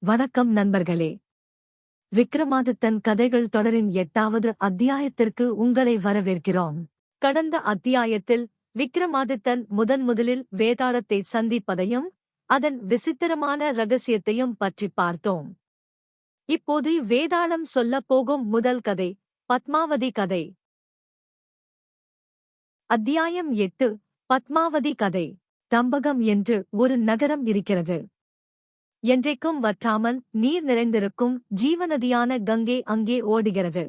வணக்கம் நண்பர்களே. விக்ரமாதித்தன் கதைகள் தொடரின் 8வது அத்தியாயத்திற்கு உங்களை வரவேற்கிறோம். கடந்த அத்தியாயத்தில் விக்ரமாதித்தன் முதலில் வேதாளத்தை சந்திப்பதையும் அதன் விசித்திரமான ரகசியத்தையும் பற்றி பார்த்தோம். இப்போது வேதாளம் சொல்லப் போகும் முதல் கதை பத்மாவதி கதை. அத்தியாயம் 8. பத்மாவதி கதை. தம்பகம் என்று ஒரு நகரம் இருக்கிறது. என்றைக்கும் வற்றாமல் நீர் நிறைந்திருக்கும் ஜீவநதியான கங்கை அங்கே ஓடுகிறது.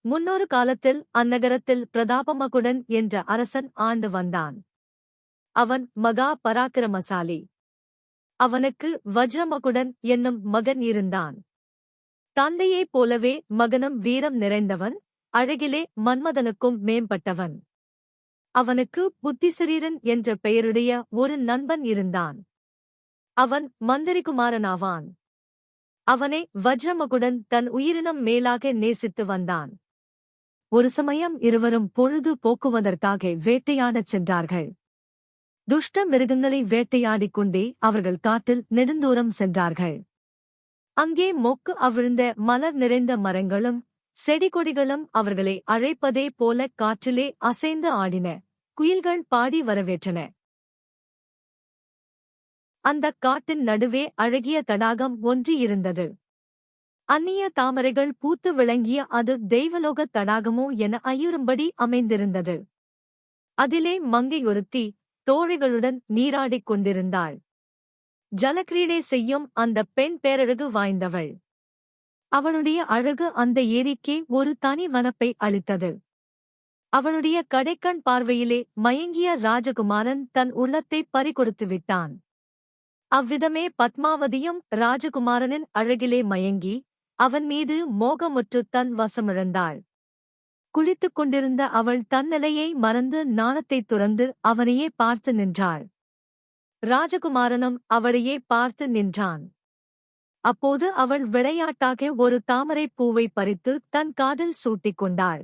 முன்னொரு காலத்தில் அந்நகரத்தில் பிரதாபமகுடன் என்ற அரசன் ஆண்டு வந்தான். அவன் மகா பராக்கிரமசாலி. அவனுக்கு வஜ்ரமகுடன் என்னும் மகன் இருந்தான். தந்தையைப் போலவே மகனும் வீரம் நிறைந்தவன், அழகிலே மன்மதனுக்கும் மேம்பட்டவன். அவனுக்கு புத்திசரீரன் என்ற பெயருடைய ஒரு நண்பன் இருந்தான். அவன் மந்திரிகுமாரனாவான். அவனை வஜ்ரமகுடன் தன் உயிரினம் மேலாக நேசித்து வந்தான். ஒரு சமயம் இருவரும் பொழுது போக்குவதற்காக வேட்டையாடச் சென்றார்கள். துஷ்ட மிருகங்களை வேட்டையாடிக் கொண்டே அவர்கள் காட்டில் நெடுந்தூரம் சென்றார்கள். அங்கே மொக்கு அவிழ்ந்த மலர் நிறைந்த மரங்களும் செடிகொடிகளும் அவர்களை அழைப்பதே போல காற்றிலே அசைந்து ஆடின. குயில்கள் பாடி வரவேற்றன. அந்தக் காட்டின் நடுவே அழகிய தடாகம் ஒன்று இருந்தது. அந்நிய தாமரைகள் பூத்து விளங்கிய அது தெய்வலோகத் தடாகமோ என ஐயுறும்படி அமைந்திருந்தது. அதிலே மங்கையொருத்தி தோழிகளுடன் நீராடிக் கொண்டிருந்தாள். ஜலக்கிரீடை செய்யும் அந்த பெண் பேரழகு வாய்ந்தவள். அவளுடைய அழகு அந்த ஏரிக்கே ஒரு தனி வனப்பை அளித்தது. அவளுடைய கடைக்கண் பார்வையிலே மயங்கிய ராஜகுமாரன் தன் உள்ளத்தை பறிகொடுத்து விட்டான். அவ்விதமே பத்மாவதியும் ராஜகுமாரனின் அழகிலே மயங்கி அவன் மீது மோகமுற்று தன் வசமிழந்தாள். குளித்துக் கொண்டிருந்த அவள் தன்னிலையை மறந்து நாணத்தைத் துறந்து அவனையே பார்த்து நின்றாள். ராஜகுமாரனும் அவளையே பார்த்து நின்றான். அப்போது அவள் விளையாட்டாக ஒரு தாமரைப் பூவை பறித்து தன் காதில் சூட்டிக் கொண்டாள்.